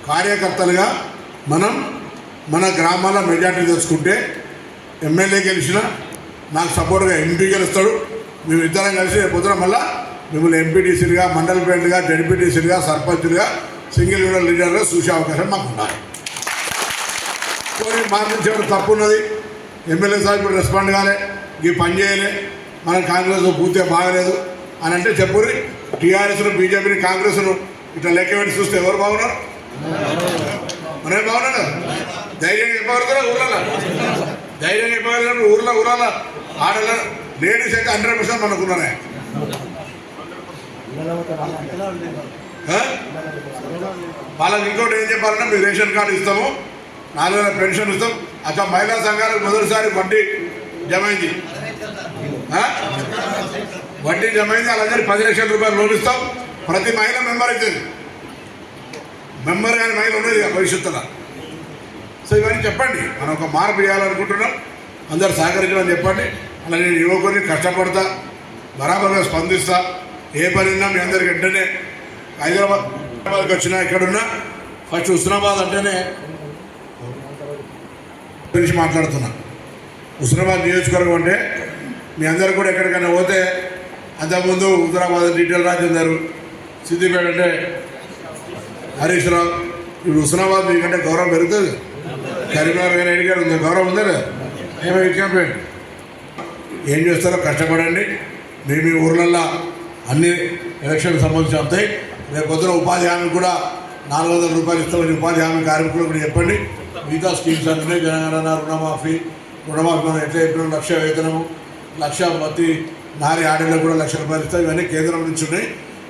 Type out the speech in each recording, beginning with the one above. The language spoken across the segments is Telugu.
కార్యకర్తలుగా మనం మన గ్రామాల మెజార్టీ తెచ్చుకుంటే ఎమ్మెల్యే గెలిచిన నాకు సపోర్ట్గా ఎంపీ గెలుస్తాడు. మేము ఇద్దరం కలిసి పొద్దున మళ్ళీ మిమ్మల్ని ఎంపీటీసీలుగా, మండల ప్రెసిడెంట్గా, జడ్పీటీసీలుగా, సర్పంచులుగా, సింగిల్ విండో లీడర్గా చూసే అవకాశం మాకు ఉండాలి. కొన్ని మా నుంచి ఏమైనా తప్పు ఉన్నది, ఎమ్మెల్యే సార్ ఇప్పుడు రెస్పాండ్ కాలే, ఈ పని చేయలే, మన కాంగ్రెస్ పూర్తిగా బాగలేదు అని అంటే చెప్పుర్రి. టీఆర్ఎస్ను, బీజేపీని, కాంగ్రెస్ను ఇట్లా లెక్క పెట్టి చూస్తే ఎవరు బాగున్నారు? మనమే బాగున్నాడు. ధైర్యంగా చెప్పగలుగుతారా? ఊళ్ళలో ధైర్యంగా చెప్పగలుగుతారు. ఊళ్ళలో ఆడల లేడీస్ అయితే 100% మనకున్నారే. వాళ్ళకి ఇంకోటి ఏం చెప్పాలన్నా, మీకు రేషన్ కార్డు ఇస్తాము, 4,000 పెన్షన్ ఇస్తాం. అక్కడ మహిళా సంఘాలకు మొదటిసారి వడ్డీ జమైంది. వడ్డీ జమైంది. అలాగే 10 లక్షల రూపాయలు లోన్ ఇస్తాం. ప్రతి మహిళ మెంబర్ అవుతుంది. మెంబర్ కానీ మహిళ ఉండేది భవిష్యత్తులో. సో ఇవన్నీ చెప్పండి. మనం ఒక మార్పు చేయాలనుకుంటున్నాం, అందరు సహకరించమని చెప్పండి. అలా నేను యువకుడిని కష్టపడతా, బరాబర్గా స్పందిస్తా. ఏ పని ఉన్నా మీ అందరికి వెంటనే హైదరాబాద్కి వచ్చినా ఎక్కడున్నా ఫస్ట్ హుస్నాబాద్ అంటేనే గురించి మాట్లాడుతున్నా. హుస్నాబాద్ నియోజకవర్గం అంటే మీ అందరు కూడా ఎక్కడికైనా పోతే అంతకుముందు హుజరాబాద్ డీటెయిల్ రాజేందర్, సిద్దిపేట అంటే హరీష్ రావు. ఇప్పుడు హుస్నాబాద్ మీకంటే గౌరవం పెరుగుతుంది. కరీంనగర్ కానీ అడిగారు ఉంది, గౌరవం ఉందా లేదా? ఏమో క్యాంపెయిన్ ఏం చేస్తారో కష్టపడండి. మీ ఊర్లల్లో అన్ని ఎలక్షన్కి సంబంధించి వస్తాయి. రేపు పొద్దున ఉపాధి హామీ కూడా 400 రూపాయలు ఇస్తామని ఉపాధి హామీ కార్మికులు కూడా చెప్పండి. మిగతా స్కీమ్స్ అంటే జనగణన, రుణమాఫీ మనం ఎట్లా చెప్పిన 1,00,000 వేతనము, 1,00,000 ప్రతి నారి ఆడలకు కూడా 1,00,000 రూపాయలు ఇస్తాయి. ఇవన్నీ కేంద్రం నుంచి ఉన్నాయి.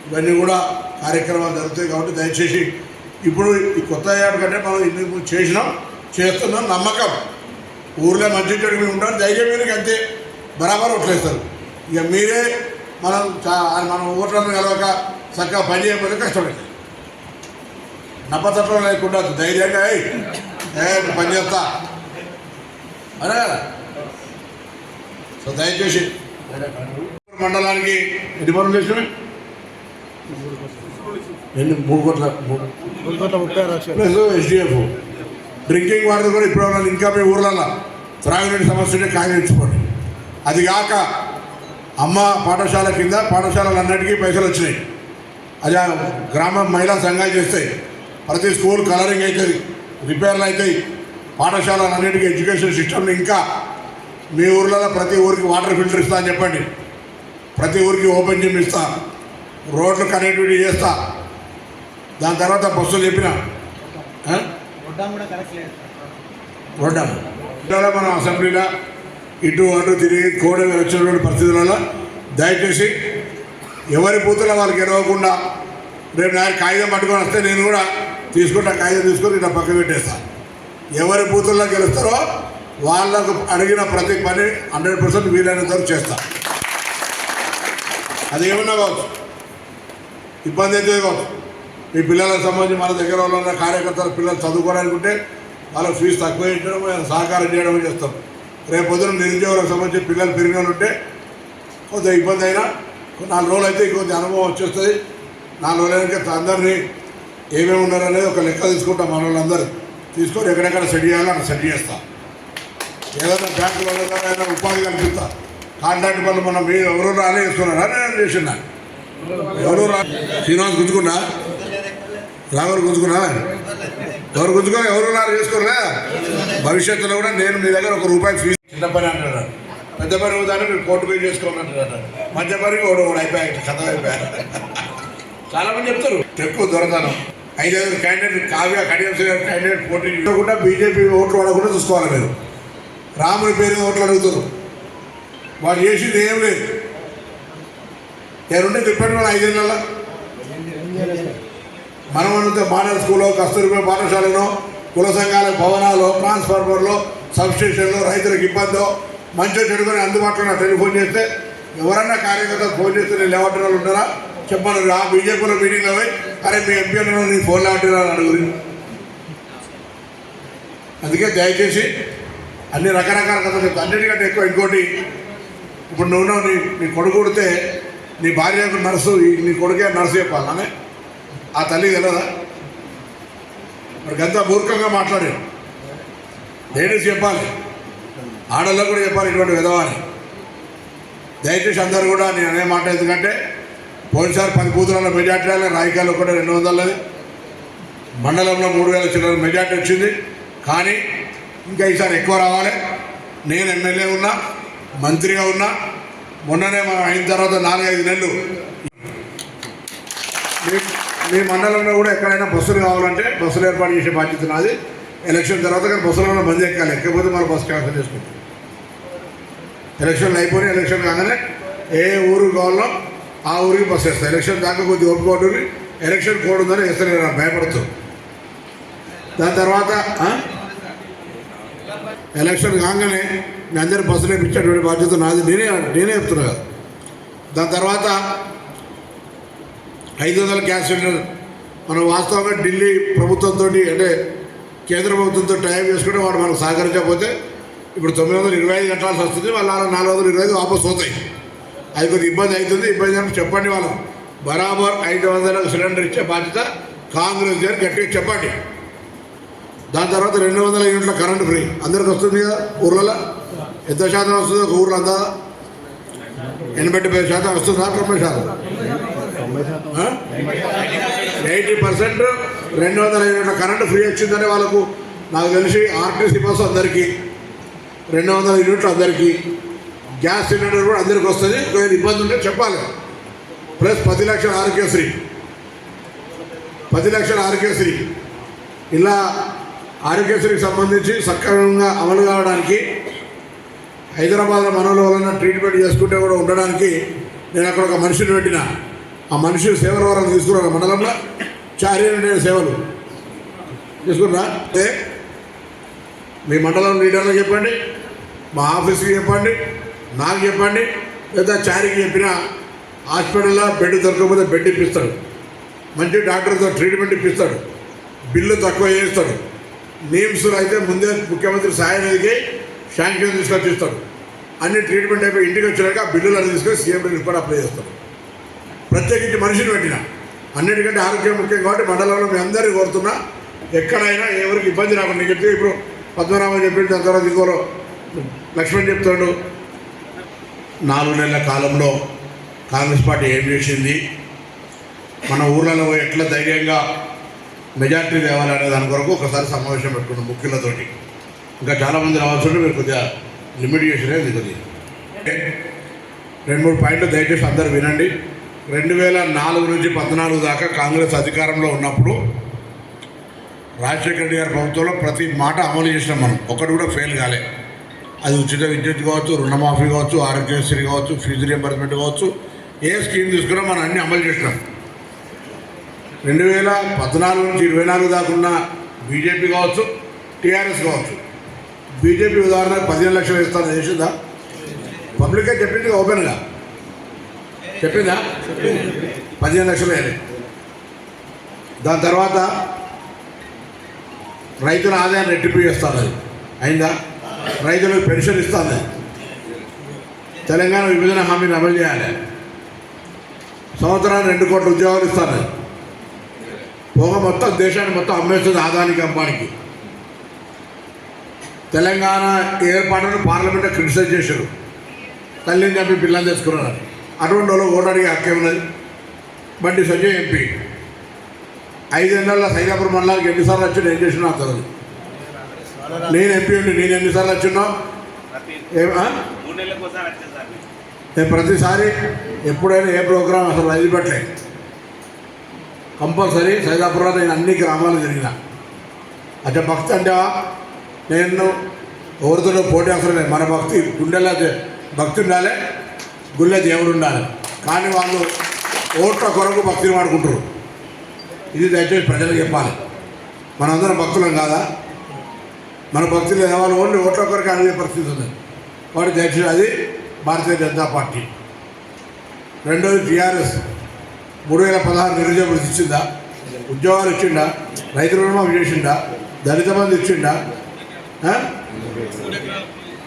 ఇవన్నీ కూడా కార్యక్రమాలు జరుగుతాయి. కాబట్టి దయచేసి ఇప్పుడు ఈ కొత్త ఏడు కంటే మనం ఇన్ని చేస్తున్నాం నమ్మకం. ఊర్లో మంచి చెడు మేము ఉంటాం, ధైర్యం మీదకి అంతే బరాబర్ ఓట్లేస్తారు. ఇక మీరే మనం ఓట్లను కలవక చక్కగా పని చేయకపోతే కష్టపడతాయి. నప్పతత్వం లేకుండా ధైర్యంగా పని చేస్తా అనే కదా. సో దయచేసి మండలానికి ఎన్ని పనులు చేసినవి? 3 కోట్ల ప్లస్ SDF డ్రింకింగ్ వాటర్ కూడా ఇప్పుడు ఇంకా మీ ఊర్లలో త్రాగునీటి సమస్యనే కాగించుకోండి. అది కాక అమ్మ పాఠశాల కింద పాఠశాలలన్నిటికీ పైసలు వచ్చినాయి. అది గ్రామ మహిళా సంఘాలు చేస్తాయి. ప్రతి స్కూల్ కలరింగ్ అవుతుంది, రిపేర్లు అవుతాయి. పాఠశాలలన్నిటికీ ఎడ్యుకేషన్ సిస్టమ్ని ఇంకా మీ ఊర్లలో ప్రతి ఊరికి వాటర్ ఫిల్టర్ ఇస్తా అని చెప్పండి. ప్రతి ఊరికి ఓపెన్ జిమ్ ఇస్తా, రోడ్లు కనెక్టివిటీ చేస్తా. దాని తర్వాత బస్సులు చెప్పిన రోడ్డా మనం అసెంబ్లీలో ఇటు అటు తిరిగి కోడి వచ్చినటువంటి పరిస్థితులలో దయచేసి ఎవరి బూతుల వాళ్ళకి ఎరవకుండా రేపు నాకు కాగితం పట్టుకొని వస్తే నేను కూడా తీసుకుంటా, కాగితం తీసుకొని ఇట్లా పక్క పెట్టేస్తాను. ఎవరి బూతుల్లో గెలుస్తారో వాళ్ళకు అడిగిన ప్రతి పని 100% వీలైనంత వరకు చేస్తా. అది ఏమన్నా కావచ్చు, ఇబ్బంది అయితే కావచ్చు. మీ పిల్లలకు సంబంధించి మన దగ్గర ఉన్న కార్యకర్తల పిల్లలు చదువుకోవడానికి ఉంటే వాళ్ళకి ఫీజు తక్కువ ఇచ్చడం, సహకారం చేయడం చేస్తాం. రేపు పొద్దున నిరుద్యోగులకు సంబంధించి పిల్లలు పెరిగిన వాళ్ళు ఉంటే కొంత ఇబ్బంది అయినా 4 రోజులు అయితే కొంచెం అనుభవం వచ్చేస్తుంది. 4 రోజులైనా అందరినీ ఏమేమి ఉన్నారనేది ఒక లెక్క తీసుకుంటాం. మన వాళ్ళందరూ తీసుకొని ఎక్కడెక్కడ సెట్ చేయాలో అక్కడ సెట్ చేస్తాం. ఏదైనా బ్యాంకులో ఏదైనా ఉపాధి కల్పిస్తా. కాంట్రాక్ట్ పనులు మనం మీరు ఎవరు రాలే చేస్తున్నారా? నేను చేసిన ఎవరు శ్రీనివాస్ గుంజుకున్నా, రాఘర్ గుంజుకున్నా, ఎవరు గుంజుకో ఎవరు రారు చేసుకోరా. భవిష్యత్తులో కూడా నేను మీ దగ్గర 1 రూపాయి ఫీజు చిన్న పని అంటాడు, పెద్ద పని అవుతాను మీరు కోర్టు పే చేసుకోండి అంటాడు. మధ్య పనికి ఒకడు అయిపోయాయి, కథ అయిపోయారు. చాలామంది చెప్తారు ఎక్కువ దొరకను. 5 క్యాండిడేట్ కావ్య కడియంశ్రీ గారు క్యాండిడేట్ పోటీ కూడా బీజేపీ ఓట్లు అడగకుండా చూసుకోవాలి. మీరు రాముని పేరు ఓట్లు అడుగుతారు, వాడు చేసింది ఏం లేదు. ఎవరుంటే చెప్పండి మన 5 ఏళ్ళలో మనం అంతా మోడల్ స్కూల్లో, కస్తూరిబా పాఠశాలలో, కుల సంఘాల భవనాలు, ట్రాన్స్ఫార్మర్లో, సబ్స్టేషన్లో, రైతులకు ఇబ్బందో మంచిగా చెడుకొని అందుబాటులో టెలిఫోన్ చేస్తే ఎవరన్నా కార్యకర్తలు ఫోన్ చేస్తే నేను లేవట్టిన వాళ్ళు ఉంటారా చెప్పను. ఆ బీజేపీలో మీటింగ్లో పోయి అరే మీ ఎంపీ అన్న నీ ఫోన్ లేవట్టినా అడుగురి. అందుకే దయచేసి అన్ని రకరకాల కథలు చెప్తా. అన్నిటికంటే ఎక్కువ ఇంకోటి, ఇప్పుడు నువ్వు నీ కొడుకు కొడితే నీ భార్యకు నర్సు, నీ కొడుకే నర్సు చెప్పాలనే ఆ తల్లి తెలియదా? వాడికి అంతా మూర్ఖంగా మాట్లాడారు. లేడీస్ చెప్పాలి, ఆడల్లో కూడా చెప్పాలి ఇటువంటి విధవాని. దయచేసి అందరూ కూడా నేను అనే మాట, ఎందుకంటే పోయినసారి 10 బూతులలో మెజార్టీ రాలే, రాయకాలు కూడా 200, మండలంలో 3000 చిల్లర మెజార్టీ వచ్చింది. కానీ ఇంకా ఈసారి ఎక్కువ రావాలి. నేను ఎమ్మెల్యే ఉన్నా, మంత్రిగా ఉన్నా. మొన్ననే మనం అయిన తర్వాత 4-5 నెలలు మీ మండలంలో కూడా ఎక్కడైనా బస్సులు కావాలంటే బస్సులు ఏర్పాటు చేసే బాధ్యత నాది. ఎలక్షన్ తర్వాత కానీ బస్సులలో మంది ఎక్కాలి, ఎక్కకపోతే మన బస్సు క్యాన్సిల్ చేసుకుంటాం. ఎలక్షన్లు అయిపోయి ఎలక్షన్ కాగానే ఏ ఊరు కావాలో ఆ ఊరికి బస్సు వేస్తాను. ఎలక్షన్ దాకా కొద్దిగా ఒప్పుకోవడం, ఎలక్షన్ కోడ్ ఉందని వేస్తలేరు, భయపడుతూ. దాని తర్వాత ఎలక్షన్ కాగానే మీ అందరి బస్సులు వేయించేటువంటి బాధ్యత నాది, నేనే చెప్తున్నా కదా. దాని తర్వాత 500 గ్యాస్ సిలిండర్ మనం వాస్తవంగా ఢిల్లీ ప్రభుత్వంతో, అంటే కేంద్ర ప్రభుత్వంతో టైం చేసుకుంటే వాడు మనకు సహకరించకపోతే ఇప్పుడు 925 కట్టాల్సి వస్తుంది. వాళ్ళ 425 వాపసు అవుతాయి. అది కొద్దిగా ఇబ్బంది అవుతుంది. ఇబ్బంది అంటే చెప్పండి, వాళ్ళు బరాబర్ 500 సిలిండర్ ఇచ్చే బాధ్యత కాంగ్రెస్ గారు గట్టిగా చెప్పండి. దాని తర్వాత 200 యూనిట్ల కరెంటు ఫ్రీ అందరికి వస్తుంది కదా. ఊర్లలో ఎంత శాతం వస్తుంది? ఒక ఊర్లో అంతా 85% వస్తుందా? 90%? 80% 200 యూనిట్ల కరెంటు ఫ్రీ వచ్చిందని వాళ్ళకు నాకు తెలిసి ఆర్టీసీ బస్సు అందరికీ 200 యూనిట్లు అందరికీ, గ్యాస్ సిలిండర్ కూడా అందరికీ వస్తుంది. ఒకవేళ ఇబ్బంది ఉంటే చెప్పాలి. ప్లస్ 10 లక్షల ఆరోగ్యశ్రీ, 10 లక్షల ఆరోగ్యశ్రీ. ఇలా ఆరోగ్యశ్రీకి సంబంధించి సక్రమంగా అమలు కావడానికి హైదరాబాద్లో మనలో వాళ్ళ ట్రీట్మెంట్ చేసుకుంటే కూడా ఉండడానికి నేను అక్కడ ఒక మనిషిని పెట్టిన. ఆ మనిషి సేవల వరకు తీసుకున్నాను. మండలంలో చారిటీ సేవలు తీసుకున్నా. అంటే మీ మండలం లీడర్లకు చెప్పండి, మా ఆఫీస్కి చెప్పండి, నాకు చెప్పండి, లేదా చారికి చెప్పిన హాస్పిటల్లో బెడ్ దొరకకపోతే బెడ్ ఇప్పిస్తాడు, మంచి డాక్టర్తో ట్రీట్మెంట్ ఇప్పిస్తాడు, బిల్లు తక్కువ చేస్తాడు. నీమ్స్లో అయితే ముందే ముఖ్యమంత్రి సాయం నిధికి శాంక్షన్ తీసుకొచ్చి ఇస్తాడు. అన్ని ట్రీట్మెంట్ అయిపోయి ఇంటికి వచ్చినాక ఆ బిల్లులు అన్ని తీసుకొని సీఎం రిలీఫ్ కూడా అప్లై చేస్తాడు. ప్రత్యేకించి మనిషిని పెట్టిన. అన్నిటికంటే ఆరోగ్యం ముఖ్యం కాబట్టి మండలంలో మీ అందరికీ కోరుతున్నా, ఎక్కడైనా ఎవరికి ఇబ్బంది రాకుండా. నీకు చెప్తే ఇప్పుడు పద్మనాభం చెప్పింది, దాని తర్వాత ఇంకోలో లక్ష్మణ్ చెప్తాడు. 4 నెలల కాలంలో కాంగ్రెస్ పార్టీ ఏం చేసింది, మన ఊర్లలో ఎట్లా ధైర్యంగా మెజార్టీ తేవాలనే దాని కొరకు ఒకసారి సమావేశం పెట్టుకున్నాం ముఖ్యులతోటి. ఇంకా చాలామంది రావాల్సి ఉంటే మీరు కొద్దిగా లిమిట్ చేసినా ఇది కొద్దిగా 2-3 పాయింట్లు దయచేసి అందరూ వినండి. 2004 నుంచి 2014 దాకా కాంగ్రెస్ అధికారంలో ఉన్నప్పుడు రాజశేఖర రెడ్డి గారి ప్రభుత్వంలో ప్రతి మాట అమలు చేసినాం మనం, ఒక్కటి కూడా ఫెయిల్ కాలే. అది ఉచిత విద్యుత్ కావచ్చు, రుణమాఫీ కావచ్చు, ఆరోగ్యశ్రీ కావచ్చు, ఫీజు రియంబర్స్మెంట్ కావచ్చు, ఏ స్కీమ్ తీసుకున్నా మనం అన్నీ అమలు చేసినాం. 2014 నుంచి 24 దాకా ఉన్న బీజేపీ కావచ్చు, టీఆర్ఎస్ కావచ్చు. బీజేపీ ఉదాహరణకు 15 లక్షలు ఇస్తాను చేసిందా? పబ్లిక్గా చెప్పింది, ఓపెన్గా చెప్పిందా? 15 లక్షలు వేయాలి. దాని తర్వాత రైతుల ఆదాయాన్ని రెట్టింపు చేస్తాను, అది అయిందా? రైతులకు పెన్షన్ ఇస్తాను, తెలంగాణ విభజన హామీని అమలు చేయాలి, సంవత్సరానికి 2 కోట్ల ఉద్యోగాలు ఇస్తాను. పోగ మొత్తం దేశాన్ని మొత్తం అమ్మేస్తుంది ఆదానికి అంబానికి. తెలంగాణ ఏర్పాటును పార్లమెంట్లో క్రిటిసైజ్ చేశారు, తల్లిని చంపి పిల్లల్ని తెచ్చుకున్నారు. అటువంటి వాళ్ళు ఓటు అడిగే హక్కే ఉన్నది. బండి సంజయ్ ఎంపీ 5 ఏళ్ళల్లో సైదాపురం మండలానికి ఎన్నిసార్లు వచ్చినా ఏం చేసినా నాకు తెలియదు. నేను ఎంపీ ఉండి నేను ఎన్నిసార్లు వచ్చినావు? నేను ప్రతిసారి ఎప్పుడైనా ఏ ప్రోగ్రాం అసలు వదిలిపెట్టలే. కంపల్సరీ సైదాపురంలో నేను అన్ని గ్రామాలు తిరిగిన. అంటే భక్తి అంటేవా, నేను ఎవరితో పోటీ అవసరం లేదు. మన భక్తి గుండెల్లో భక్తి ఉండాలి, గుళ్ళే దేవుడు ఉండాలి. కానీ వాళ్ళు ఓట్ల కొరకు భక్తిని వాడుకుంటారు. ఇది దయచేసి ప్రజలకు చెప్పాలి. మనందరం భక్తులం కాదా? మన భక్తి లేదా? వాళ్ళు ఓన్లీ ఓట్ల కొరకు అడిగే పరిస్థితి ఉంది. వాడు దయచేసి అది భారతీయ జనతా పార్టీ. రెండోది టీఆర్ఎస్ 3016 నిరుద్యోగ వృత్తి ఇచ్చిందా? ఉద్యోగాలు ఇచ్చిండా? రైతు రుణమాఫీ చేసిండా? దళిత బంధు ఇచ్చిండా?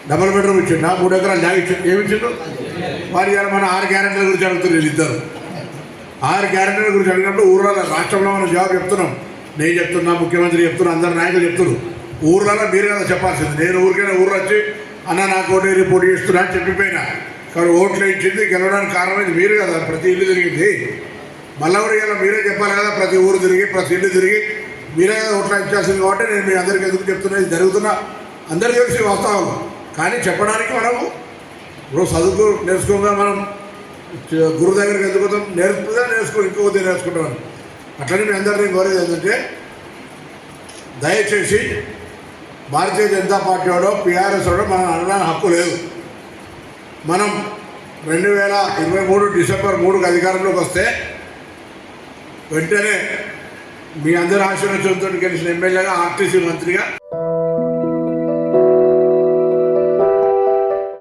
డబుల్ బెడ్రూమ్ ఇచ్చిండా? 3 ఎకరాలు జాగా ఇచ్చిండు. ఏమి ఇచ్చిండు? వారి మన 6 గ్యారెంటీల గురించి అడుగుతున్నారు వీళ్ళిద్దరు. 6 గ్యారెంటీల గురించి అడిగినప్పుడు ఊర్లలో రాష్ట్రంలో మనం జవాబు చెప్తున్నాం. నేను చెప్తున్నా, ముఖ్యమంత్రి చెప్తున్నా, అందరు నాయకులు చెప్తున్నారు. ఊర్లలో మీరు కదా చెప్పాల్సింది. నేను ఊరికైనా ఊరు వచ్చి అన్న నాకు ఓటు రిపోర్ట్ చేస్తున్నా అని చెప్పిపోయినా. కానీ ఓట్లు ఇచ్చింది గెలవడానికి కారణమైంది మీరు కదా. ప్రతి ఇల్లు తిరిగింది. మళ్ళీ కూడా ఇలా మీరే చెప్పాలి కదా. ప్రతి ఊరు తిరిగి ప్రతి ఇల్లు తిరిగి మీరే కదా ఓట్లు ఇచ్చాల్సింది. కాబట్టి నేను మీ అందరికీ ఎందుకు చెప్తున్నది జరుగుతున్నా అందరికీ తెలిసి వాస్తవం. కానీ చెప్పడానికి మనము ఇప్పుడు చదువుకు నేర్చుకోగా మనం గురువు దగ్గరికి ఎందుకు పోతాం? నేర్చుకో ఇంకొకటి నేర్చుకుంటామని. అట్లనే మీ అందరినీ కోరేది ఏంటంటే దయచేసి భారతీయ జనతా పార్టీ వాడో పిఆర్ఎస్ వాడో మనం అనడానికి హక్కు లేదు. మనం 2023 డిసెంబర్ 3కు అధికారంలోకి వస్తే వెంటనే మీ అందరి ఆశీర్వచనంతో గెలిచిన ఎమ్మెల్యేగా, ఆర్టీసీ మంత్రిగా